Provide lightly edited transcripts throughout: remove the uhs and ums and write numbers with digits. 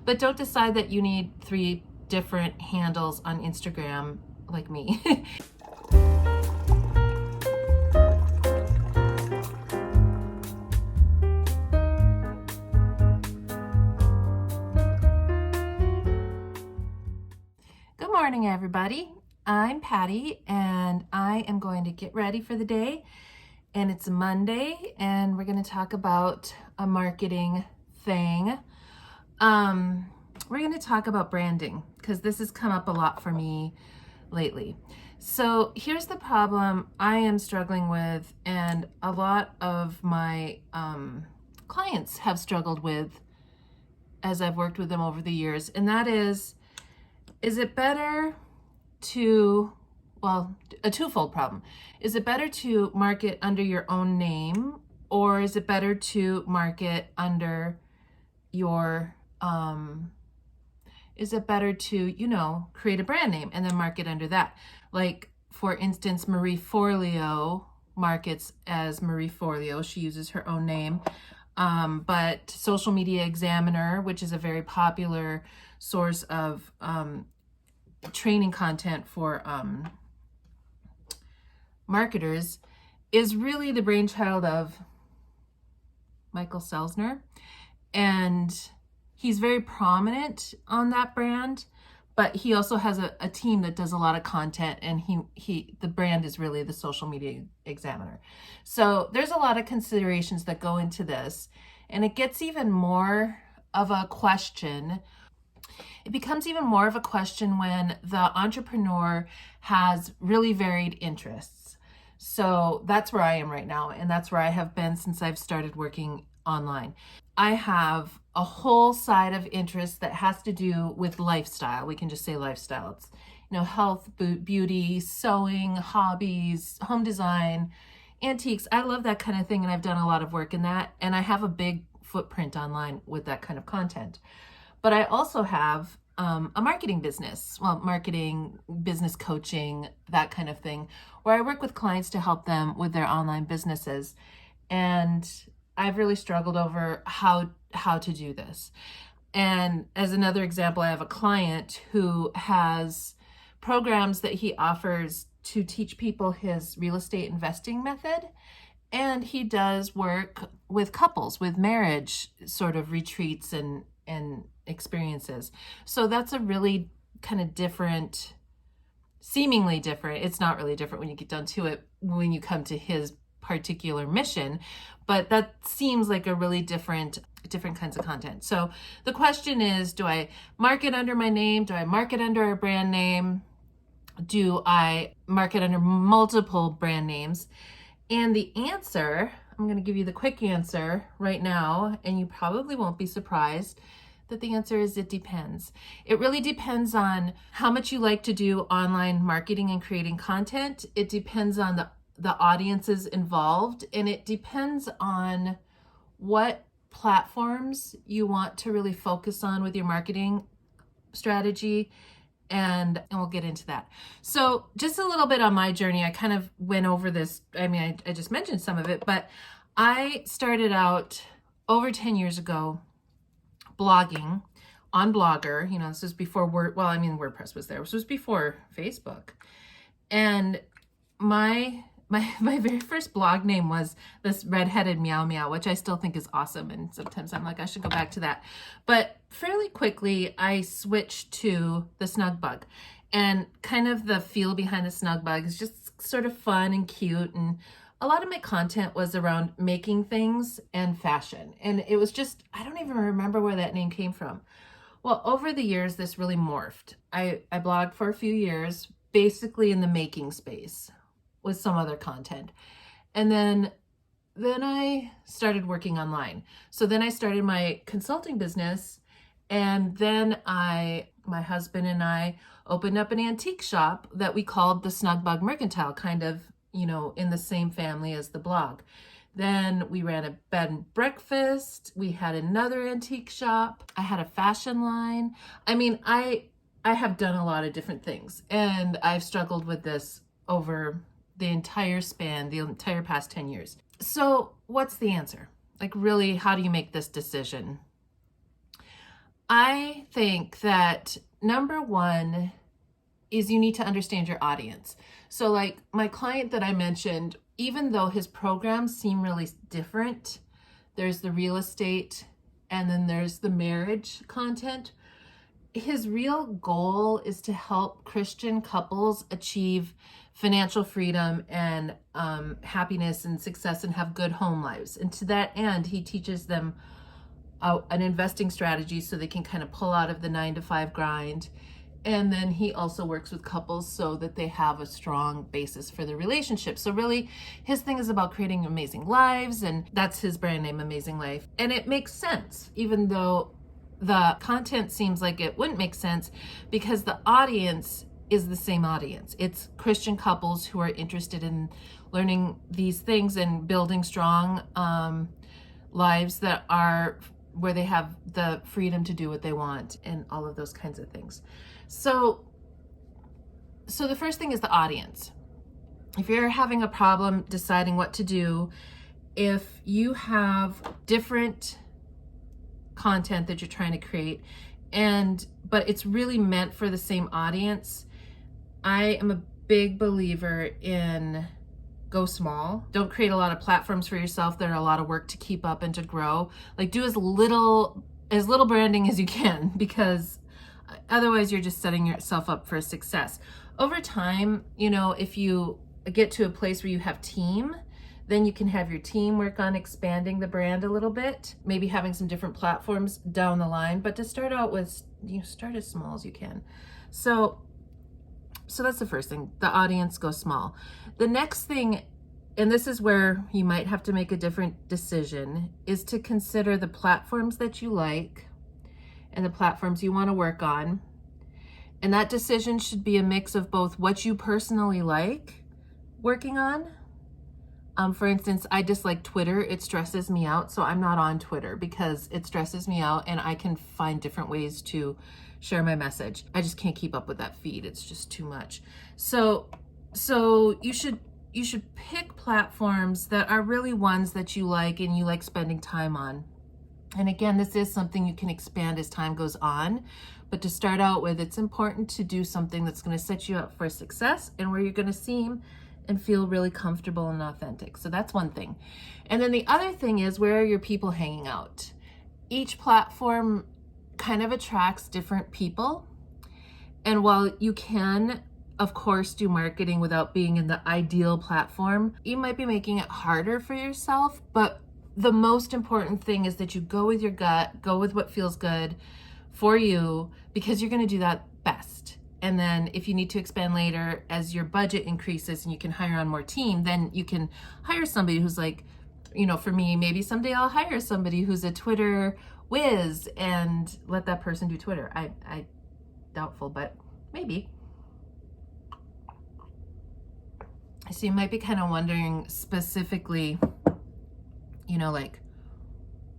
but don't decide that you need 3 different handles on Instagram like me. Good morning, everybody. I'm Patty, and I am going to get ready for the day. And it's Monday, and we're going to talk about a marketing thing. We're going to talk about branding because this has come up a lot for me lately. So here's the problem I am struggling with, and a lot of my clients have struggled with as I've worked with them over the years, and that is it better to, well, a twofold problem. Is it better to market under your own name, or is it better to market under your, is it better to, create a brand name and then market under that? Like, for instance, Marie Forleo markets as Marie Forleo. She uses her own name. But Social Media Examiner, which is a very popular source of training content for marketers, is really the brainchild of Michael Selzner, and he's very prominent on that brand, but he also has a team that does a lot of content, and the brand is really the Social Media Examiner. So there's a lot of considerations that go into this, and it gets even more of a question. It becomes even more of a question when the entrepreneur has really varied interests. So that's where I am right now, and that's where I have been since I've started working online. I have a whole side of interest that has to do with lifestyle. We can just say lifestyle. It's, health, beauty, sewing, hobbies, home design, antiques. I love that kind of thing, and I've done a lot of work in that, and I have a big footprint online with that kind of content. But I also have a marketing business, marketing, business coaching, that kind of thing, where I work with clients to help them with their online businesses. And I've really struggled over how to do this. And as another example, I have a client who has programs that he offers to teach people his real estate investing method. And he does work with couples, with marriage sort of retreats and experiences. So that's a really kind of different, seemingly different. It's not really different when you get down to it, when you come to his particular mission, but that seems like a really different kinds of content. So the question is, do I market under my name? Do I market under a brand name? Do I market under multiple brand names? And the answer, I'm going to give you the quick answer right now, and you probably won't be surprised that the answer is it depends. It really depends on how much you like to do online marketing and creating content. It depends on the audiences involved, and it depends on what platforms you want to really focus on with your marketing strategy, and we'll get into that. So just a little bit on my journey. I kind of went over this. I just mentioned some of it, but I started out over 10 years ago blogging on Blogger. This was before WordPress was there. This was before Facebook. And my very first blog name was this redheaded meow meow, which I still think is awesome. And sometimes I'm like, I should go back to that. But fairly quickly, I switched to the Snug Bug. And kind of the feel behind the Snug Bug is just sort of fun and cute. And a lot of my content was around making things and fashion. And it was just, I don't even remember where that name came from. Well, over the years, this really morphed. I blogged for a few years, basically in the making space with some other content. And then I started working online. So then I started my consulting business, and then my husband and I opened up an antique shop that we called the Snug Bug Mercantile, kind of, in the same family as the blog. Then we ran a bed and breakfast. We had another antique shop. I had a fashion line. I have done a lot of different things, and I've struggled with this over the entire past 10 years. So what's the answer? Like, really, how do you make this decision? I think that number one is you need to understand your audience. So like my client that I mentioned, even though his programs seem really different, there's the real estate and then there's the marriage content. His real goal is to help Christian couples achieve financial freedom and happiness and success and have good home lives. And to that end, he teaches them an investing strategy so they can kind of pull out of the 9-to-5 grind. And then he also works with couples so that they have a strong basis for the relationship. So really, his thing is about creating amazing lives, and that's his brand name, Amazing Life. And it makes sense, even though the content seems like it wouldn't make sense, because the audience is the same audience. It's Christian couples who are interested in learning these things and building strong lives that are where they have the freedom to do what they want and all of those kinds of things. So the first thing is the audience. If you're having a problem deciding what to do, if you have different content that you're trying to create but it's really meant for the same audience, I am a big believer in go small. Don't create a lot of platforms for yourself that are a lot of work to keep up and to grow. Like do as little branding as you can, because otherwise you're just setting yourself up for success. Over time, if you get to a place where you have team, then you can have your team work on expanding the brand a little bit, maybe having some different platforms down the line. But to start out with, start as small as you can. So that's the first thing, the audience, go small. The next thing, and this is where you might have to make a different decision, is to consider the platforms that you like and the platforms you want to work on. And that decision should be a mix of both what you personally like working on. For instance, I dislike Twitter. It stresses me out. So I'm not on Twitter because it stresses me out, and I can find different ways to share my message. I just can't keep up with that feed. It's just too much. So you should pick platforms that are really ones that you like and you like spending time on. And again, this is something you can expand as time goes on. But to start out with, it's important to do something that's going to set you up for success and where you're going to seem and feel really comfortable and authentic. So that's one thing. And then the other thing is, where are your people hanging out? Each platform kind of attracts different people. And while you can, of course, do marketing without being in the ideal platform, you might be making it harder for yourself. But the most important thing is that you go with your gut, go with what feels good for you, because you're going to do that best. And then if you need to expand later, as your budget increases and you can hire on more team, then you can hire somebody who's like, for me, maybe someday I'll hire somebody who's a Twitter whiz and let that person do Twitter. I doubtful, but maybe. So you might be kind of wondering specifically, like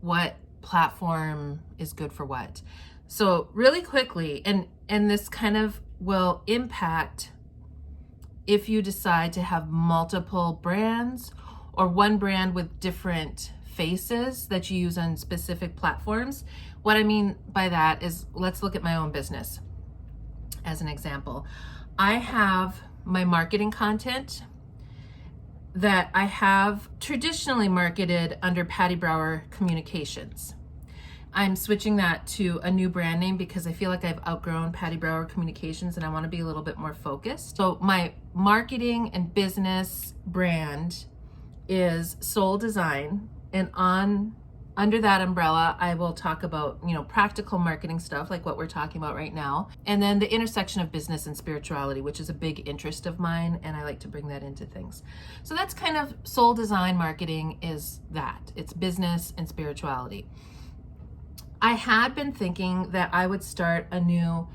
what platform is good for what. So really quickly, and this kind of will impact if you decide to have multiple brands or one brand with different faces that you use on specific platforms. What I mean by that is, let's look at my own business as an example. I have my marketing content that I have traditionally marketed under Patty Brower Communications. I'm switching that to a new brand name because I feel like I've outgrown Patty Brower Communications and I want to be a little bit more focused. So my marketing and business brand is Soul Design, and under that umbrella, I will talk about, practical marketing stuff like what we're talking about right now. And then the intersection of business and spirituality, which is a big interest of mine, and I like to bring that into things. So that's kind of Soul Design marketing, is that. It's business and spirituality. I had been thinking that I would start a new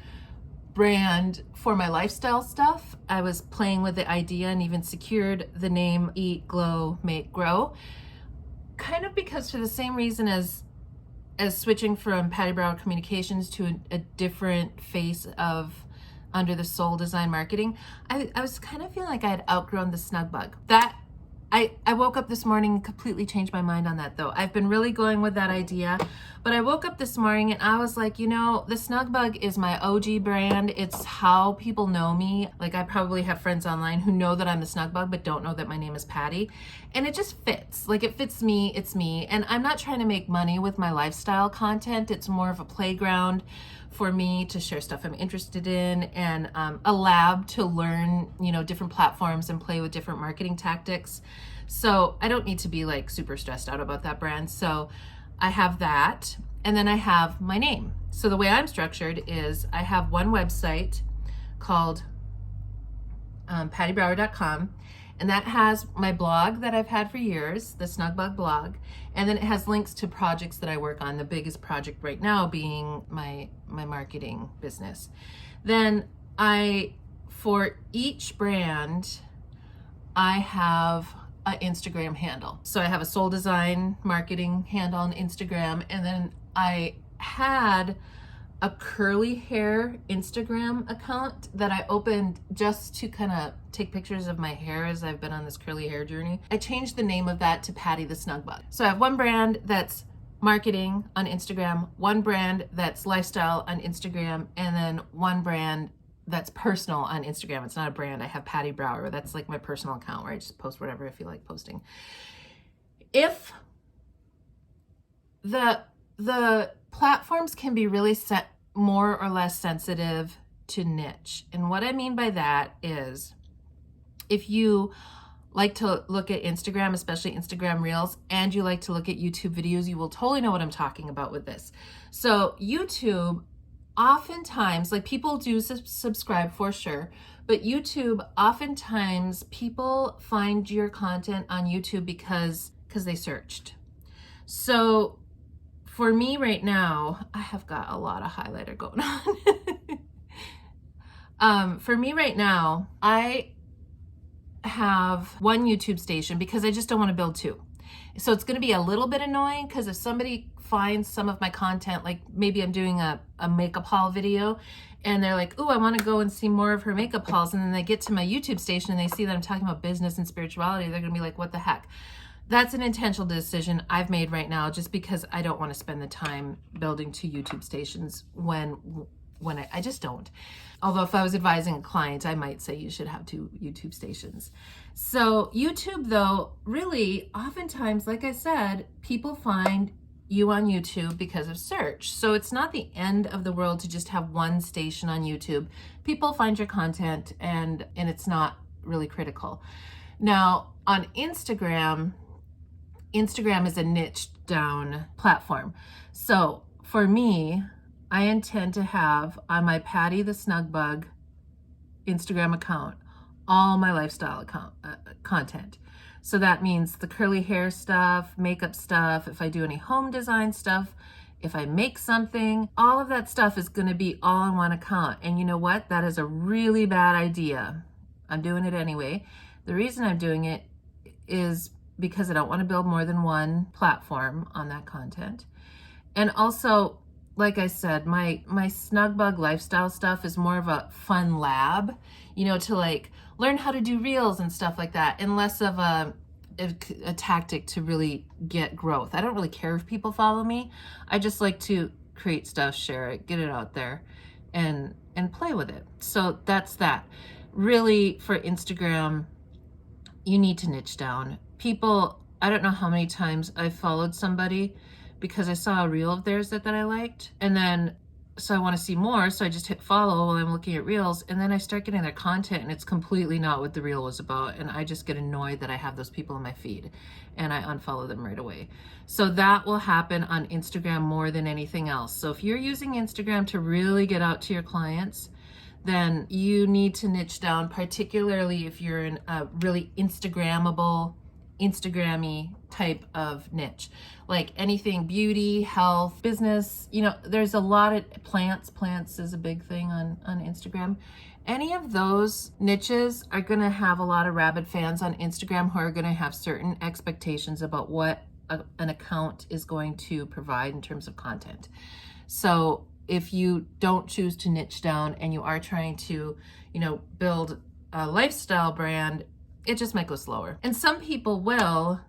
brand for my lifestyle stuff. I was playing with the idea and even secured the name Eat, Glow, Make, Grow. Kind of because, for the same reason as switching from Patty Brower Communications to a different face of under the Soul Design marketing, I was kind of feeling like I had outgrown the snug bug. That I woke up this morning and completely changed my mind on that though. I've been really going with that idea, but I woke up this morning and I was like, you know, the Snug Bug is my OG brand. It's how people know me. Like I probably have friends online who know that I'm the Snug Bug, but don't know that my name is Patty. And it just fits. Like it fits me, it's me. And I'm not trying to make money with my lifestyle content. It's more of a playground for me to share stuff I'm interested in, and a lab to learn, you know, different platforms and play with different marketing tactics. So I don't need to be like super stressed out about that brand. So I have that, and then I have my name. So the way I'm structured is I have one website called pattybrower.com, and that has my blog that I've had for years, the Snugbug blog, and then it has links to projects that I work on, the biggest project right now being my marketing business. Then for each brand, I have an Instagram handle. So I have a Soul Design marketing handle on Instagram, and then I had a curly hair Instagram account that I opened just to kind of take pictures of my hair as I've been on this curly hair journey. I changed the name of that to Patty the Snug Bug. So I have one brand that's marketing on Instagram, one brand that's lifestyle on Instagram, and then one brand that's personal on Instagram. It's not a brand. I have Patty Brower. That's like my personal account where I just post whatever I feel like posting. If the platforms can be really set more or less sensitive to niche. And what I mean by that is if you like to look at Instagram, especially Instagram Reels, and you like to look at YouTube videos, you will totally know what I'm talking about with this. So YouTube, oftentimes, like people do subscribe for sure, but YouTube, oftentimes people find your content on YouTube because they searched. So for me right now, I have got a lot of highlighter going on. For me right now, I have one YouTube station because I just don't want to build two. So it's going to be a little bit annoying because if somebody finds some of my content, like maybe I'm doing a makeup haul video and they're like, oh, I want to go and see more of her makeup hauls. And then they get to my YouTube station and they see that I'm talking about business and spirituality. They're going to be like, what the heck? That's an intentional decision I've made right now just because I don't want to spend the time building two YouTube stations when I just don't. Although if I was advising a client, I might say you should have two YouTube stations. So YouTube though, really oftentimes, like I said, people find you on YouTube because of search. So it's not the end of the world to just have one station on YouTube. People find your content and it's not really critical. Now on Instagram is a niche down platform. So for me, I intend to have on my Patty the Snug Bug Instagram account all my lifestyle content. So that means the curly hair stuff, makeup stuff, if I do any home design stuff, if I make something, all of that stuff is going to be all on one account. And you know what? That is a really bad idea. I'm doing it anyway. The reason I'm doing it is because I don't want to build more than one platform on that content. And also, like I said, my Snugbug lifestyle stuff is more of a fun lab, you know, to like learn how to do reels and stuff like that, and less of a tactic to really get growth. I don't really care if people follow me. I just like to create stuff, share it, get it out there, and play with it. So that's that. Really, for Instagram, you need to niche down. People, I don't know how many times I followed somebody because I saw a reel of theirs that I liked. And then, so I want to see more. So I just hit follow while I'm looking at reels. And then I start getting their content and it's completely not what the reel was about. And I just get annoyed that I have those people in my feed and I unfollow them right away. So that will happen on Instagram more than anything else. So if you're using Instagram to really get out to your clients, then you need to niche down, particularly if you're in a really Instagrammy type of niche, like anything beauty, health, business. You know, there's a lot of plants is a big thing on Instagram. Any of those niches are going to have a lot of rabid fans on Instagram who are going to have certain expectations about what an account is going to provide in terms of content. So if you don't choose to niche down and you are trying to, you know, build a lifestyle brand, It just might go slower. And some people will,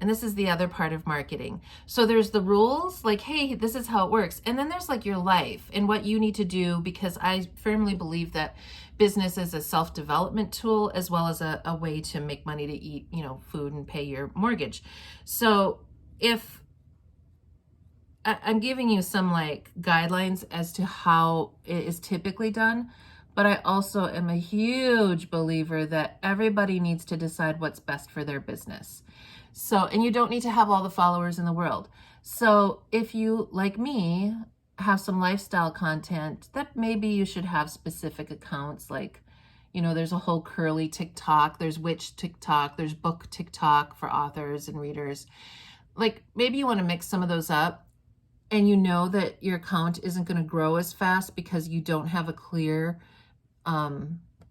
and this is the other part of marketing. So there's the rules, like, hey, this is how it works. And then there's like your life and what you need to do, because I firmly believe that business is a self-development tool as well as a way to make money to eat, food and pay your mortgage. So if I'm giving you some like guidelines as to how it is typically done, but I also am a huge believer that everybody needs to decide what's best for their business. So, and you don't need to have all the followers in the world. So if you, like me, have some lifestyle content, that maybe you should have specific accounts. Like, there's a whole curly TikTok, there's witch TikTok, there's book TikTok for authors and readers. Like, maybe you want to mix some of those up, and you know that your account isn't going to grow as fast because you don't have a clear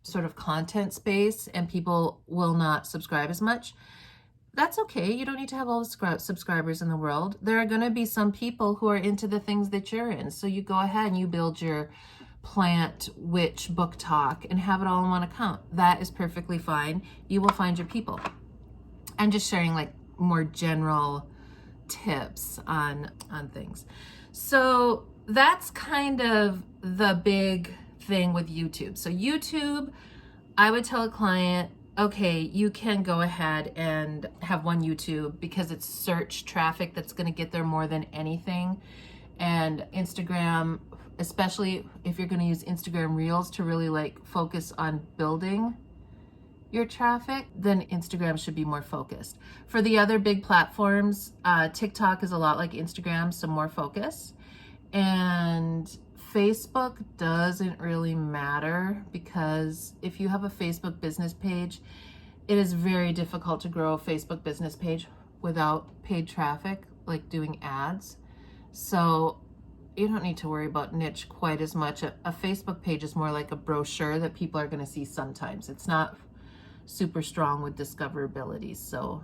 sort of content space and people will not subscribe as much. That's okay. You don't need to have all the subscribers in the world. There are going to be some people who are into the things that you're in. So you go ahead and you build your plant witch book talk and have it all in one account. That is perfectly fine. You will find your people. I'm just sharing like more general tips on things. So that's kind of the big thing with YouTube. So YouTube, I would tell a client, okay, you can go ahead and have one YouTube because it's search traffic that's going to get there more than anything. And Instagram, especially if you're going to use Instagram Reels to really like focus on building your traffic, then Instagram should be more focused. For the other big platforms, TikTok is a lot like Instagram, so more focus. And Facebook doesn't really matter, because if you have a Facebook business page, it is very difficult to grow a Facebook business page without paid traffic, like doing ads. So you don't need to worry about niche quite as much. A Facebook page is more like a brochure that people are going to see sometimes. It's not super strong with discoverability, so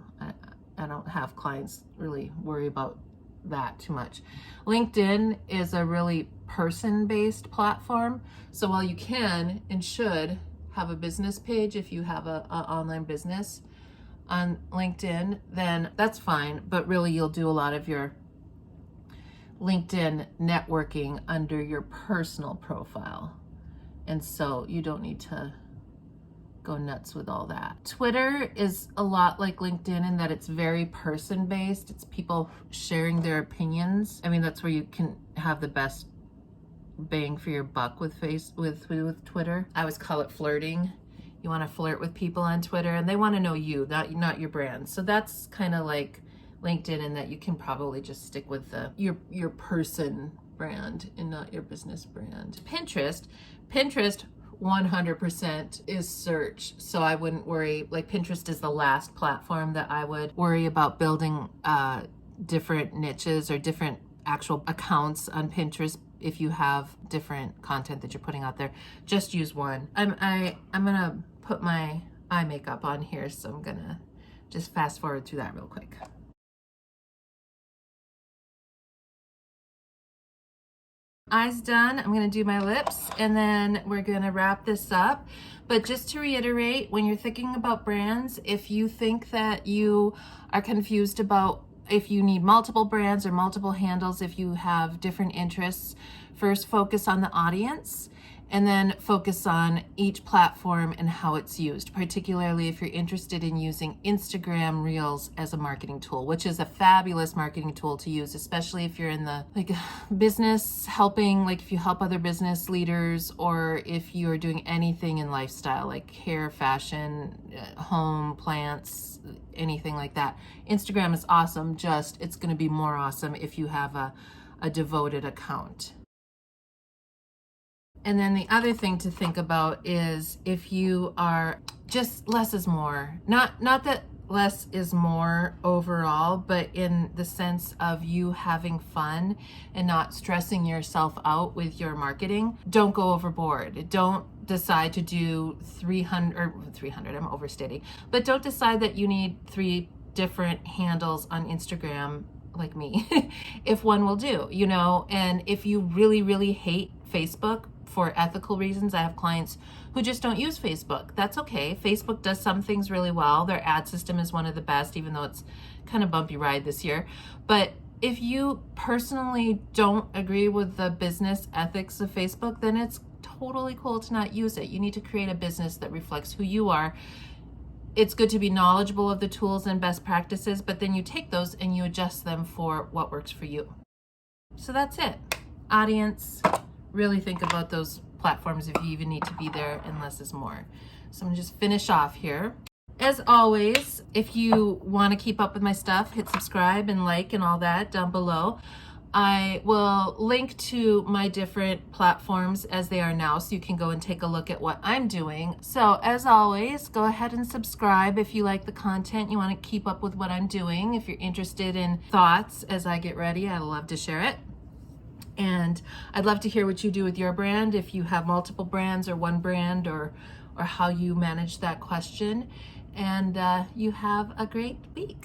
I don't have clients really worry about that too much. LinkedIn is a really person-based platform, so while you can and should have a business page if you have a online business on LinkedIn, then that's fine, but really you'll do a lot of your LinkedIn networking under your personal profile, and so you don't need to go nuts with all that. Twitter is a lot like LinkedIn in that it's very person-based. It's people sharing their opinions. I mean, that's where you can have the best bang for your buck with Twitter. I always call it flirting. You want to flirt with people on Twitter, and they want to know you, not your brand. So that's kind of like LinkedIn in that you can probably just stick with your person brand and not your business brand. Pinterest 100% is search. So I wouldn't worry, like Pinterest is the last platform that I would worry about building different niches or different actual accounts on Pinterest. If you have different content that you're putting out there, just use one. I'm gonna put my eye makeup on here, so I'm gonna just fast forward through that real quick. Eyes done. I'm going to do my lips and then we're going to wrap this up. But just to reiterate, when you're thinking about brands, if you think that you are confused about if you need multiple brands or multiple handles, if you have different interests, first focus on the audience and then focus on each platform and how it's used, particularly if you're interested in using Instagram Reels as a marketing tool, which is a fabulous marketing tool to use, especially if you're in the business helping, like if you help other business leaders, or if you're doing anything in lifestyle, like hair, fashion, home, plants, anything like that. Instagram is awesome, just it's going to be more awesome if you have a devoted account. And then the other thing to think about is if you are just less is more. Not that less is more overall, but in the sense of you having fun and not stressing yourself out with your marketing. Don't go overboard. Don't decide to do 300, I'm overstating, but don't decide that you need 3 different handles on Instagram like me, if one will do, and if you really, really hate Facebook, for ethical reasons. I have clients who just don't use Facebook. That's okay. Facebook does some things really well. Their ad system is one of the best, even though it's kind of bumpy ride this year. But if you personally don't agree with the business ethics of Facebook, then it's totally cool to not use it. You need to create a business that reflects who you are. It's good to be knowledgeable of the tools and best practices, but then you take those and you adjust them for what works for you. So that's it. Audience, really think about those platforms if you even need to be there, and less is more. So I'm gonna just finish off here. As always, if you want to keep up with my stuff, hit subscribe and like and all that down below. I will link to my different platforms as they are now, so you can go and take a look at what I'm doing. So as always, go ahead and subscribe if you like the content, you want to keep up with what I'm doing. If you're interested in thoughts as I get ready, I'd love to share it. And I'd love to hear what you do with your brand, if you have multiple brands or one brand, or how you manage that question. And you have a great week.